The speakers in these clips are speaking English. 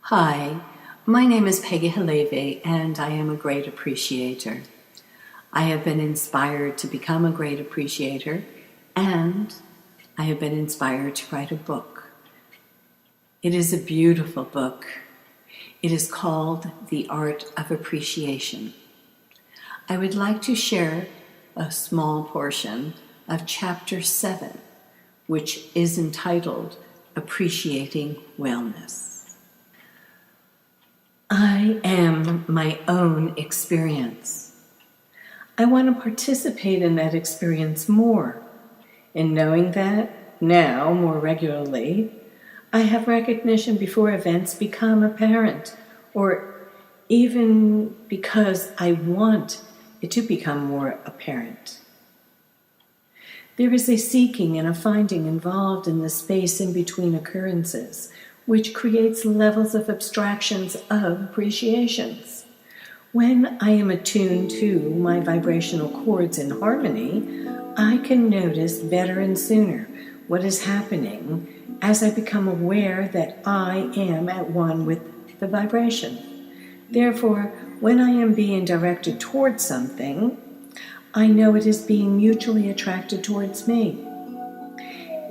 Hi, my name is Peggy Halevi, and I am a great appreciator. I have been inspired to become a great appreciator, and I have been inspired to write a book. It is a beautiful book. It is called The Art of Appreciation. I would like to share a small portion of Chapter 7, which is entitled Appreciating Wellness. I am my own experience. I want to participate in that experience more. In knowing that, now more regularly, I have recognition before events become apparent, or even because I want it to become more apparent. There is a seeking and a finding involved in the space in between occurrences, which creates levels of abstractions of appreciations. When I am attuned to my vibrational chords in harmony, I can notice better and sooner what is happening as I become aware that I am at one with the vibration. Therefore, when I am being directed towards something, I know it is being mutually attracted towards me.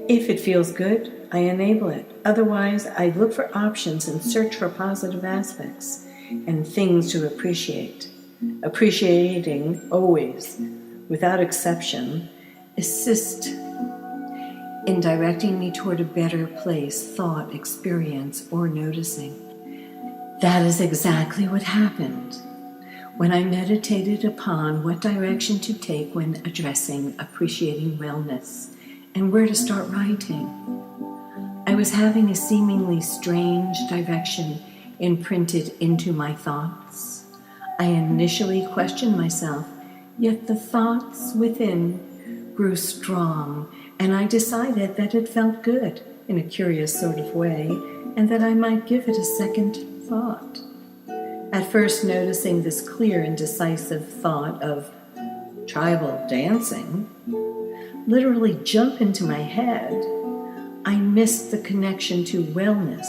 If it feels good, I enable it. Otherwise, I look for options and search for positive aspects and things to appreciate. Appreciating always, without exception, assists in directing me toward a better place, thought, experience, or noticing. That is exactly what happened when I meditated upon what direction to take when addressing appreciating wellness and where to start writing. I was having a seemingly strange direction imprinted into my thoughts. I initially questioned myself, yet the thoughts within grew strong, and I decided that it felt good in a curious sort of way, and that I might give it a second thought. At first, noticing this clear and decisive thought of tribal dancing literally jump into my head, I missed the connection to wellness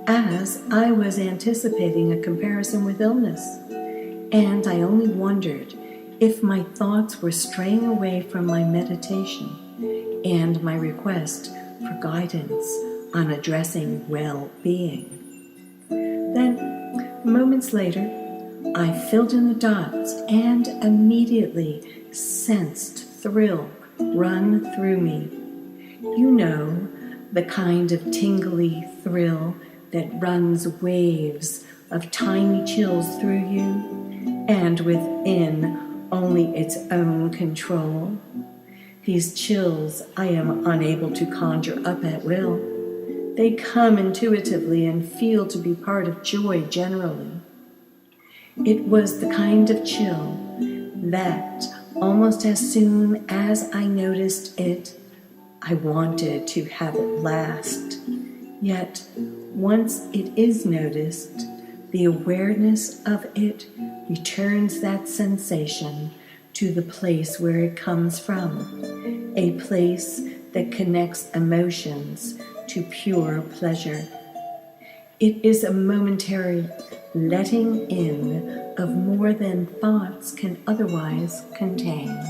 as I was anticipating a comparison with illness, and I only wondered if my thoughts were straying away from my meditation and my request for guidance on addressing well-being. Then, moments later, I filled in the dots and immediately sensed thrill run through me. You know, the kind of tingly thrill that runs waves of tiny chills through you and within only its own control. These chills I am unable to conjure up at will. They come intuitively and feel to be part of joy generally. It was the kind of chill that, almost as soon as I noticed it, I wanted to have it last. Yet, once it is noticed, the awareness of it returns that sensation to the place where it comes from, a place that connects emotions to pure pleasure. It is a momentary letting in of more than thoughts can otherwise contain.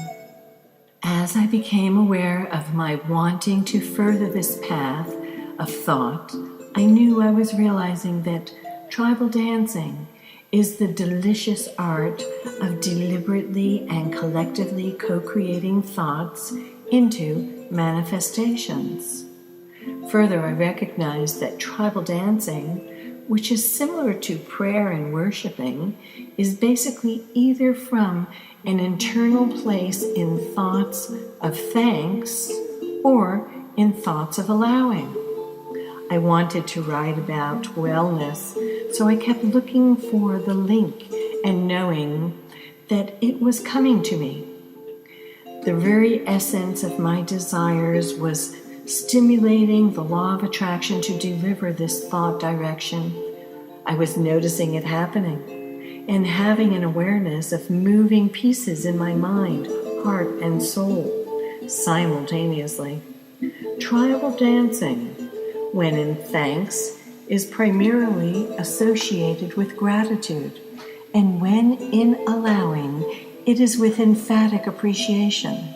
As I became aware of my wanting to further this path of thought, I knew I was realizing that tribal dancing is the delicious art of deliberately and collectively co-creating thoughts into manifestations. Further, I recognized that tribal dancing, which is similar to prayer and worshiping, is basically either from an internal place in thoughts of thanks or in thoughts of allowing. I wanted to write about wellness, so I kept looking for the link and knowing that it was coming to me. The very essence of my desires was stimulating the law of attraction to deliver this thought direction. I was noticing it happening and having an awareness of moving pieces in my mind, heart, and soul simultaneously. Tribal dancing, when in thanks is primarily associated with gratitude, and when in allowing, it is with emphatic appreciation.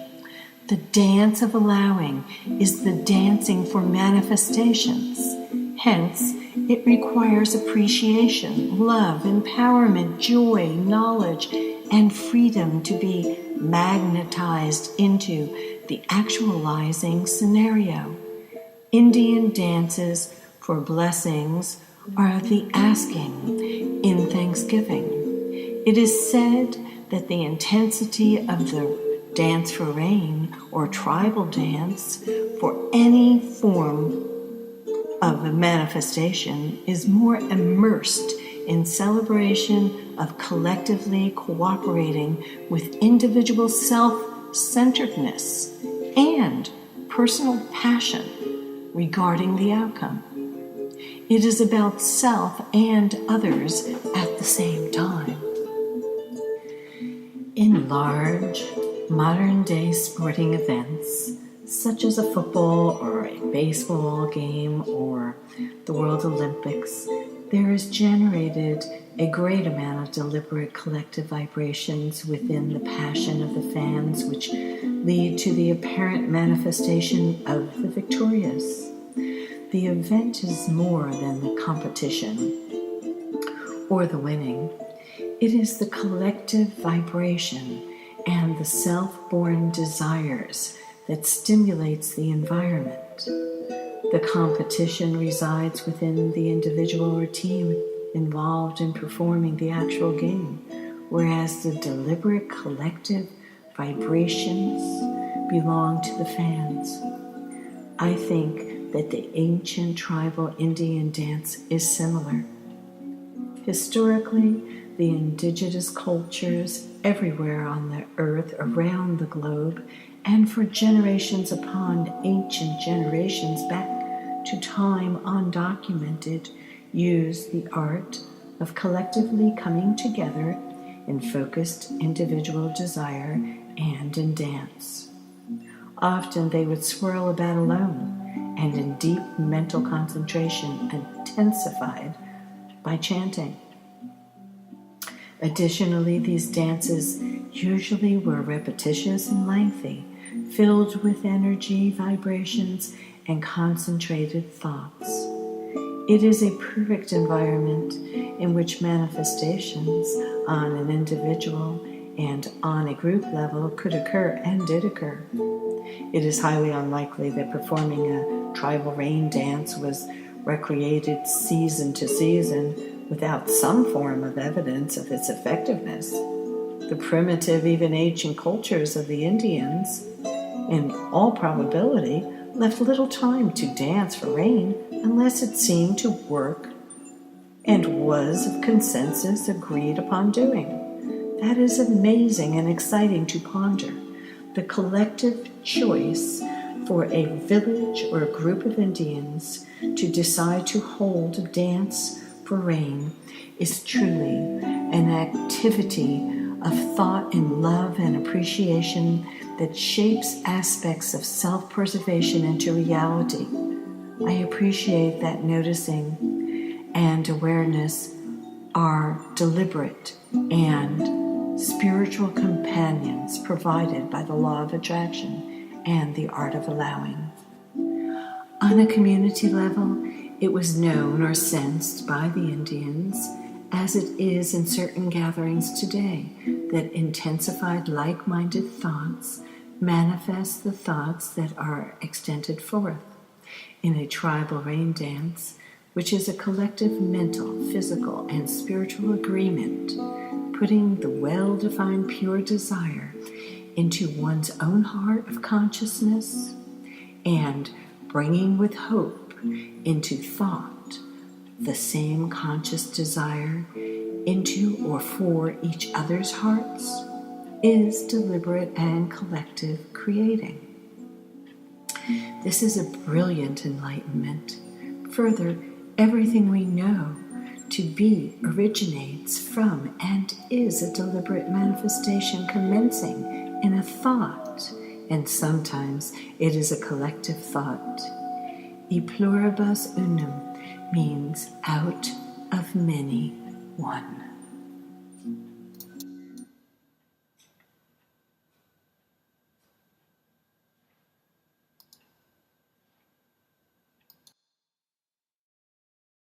The dance of allowing is the dancing for manifestations. Hence, it requires appreciation, love, empowerment, joy, knowledge, and freedom to be magnetized into the actualizing scenario. Indian dances for blessings are the asking in Thanksgiving. It is said that the intensity of the dance for rain or tribal dance for any form of a manifestation is more immersed in celebration of collectively cooperating with individual self-centeredness and personal passion regarding the outcome. It is about self and others at the same time. In large, modern-day sporting events, such as a football or a baseball game or the World Olympics, there is generated a great amount of deliberate collective vibrations within the passion of the fans, which lead to the apparent manifestation of the victorious. The event is more than the competition or the winning. It is the collective vibration and the self-born desires that stimulates the environment. The competition resides within the individual or team involved in performing the actual game, whereas the deliberate collective vibrations belong to the fans. I think that the ancient tribal Indian dance is similar. Historically, the indigenous cultures everywhere on the earth around the globe, and for generations upon ancient generations back to time undocumented, use the art of collectively coming together in focused individual desire and in dance. Often they would swirl about alone and in deep mental concentration, intensified by chanting. Additionally, these dances usually were repetitious and lengthy, filled with energy, vibrations, and concentrated thoughts. It is a perfect environment in which manifestations on an individual and on a group level could occur and did occur. It is highly unlikely that performing a tribal rain dance was recreated season to season without some form of evidence of its effectiveness. The primitive, even ancient cultures of the Indians, in all probability, left little time to dance for rain unless it seemed to work and was of consensus agreed upon doing. That is amazing and exciting to ponder. The collective choice for a village or a group of Indians to decide to hold a dance for rain is truly an activity of thought and love and appreciation that shapes aspects of self-preservation into reality. I appreciate that noticing and awareness are deliberate and spiritual companions provided by the law of attraction and the art of allowing. On a community level, it was known or sensed by the Indians, as it is in certain gatherings today, that intensified like-minded thoughts manifest the thoughts that are extended forth. In a tribal rain dance, which is a collective mental, physical, and spiritual agreement, putting the well-defined pure desire into one's own heart of consciousness and bringing with hope into thought the same conscious desire into or for each other's hearts is deliberate and collective creating. This is a brilliant enlightenment. Further, everything we know to be originates from and is a deliberate manifestation commencing in a thought, and sometimes it is a collective thought. E pluribus unum, means out of many, one.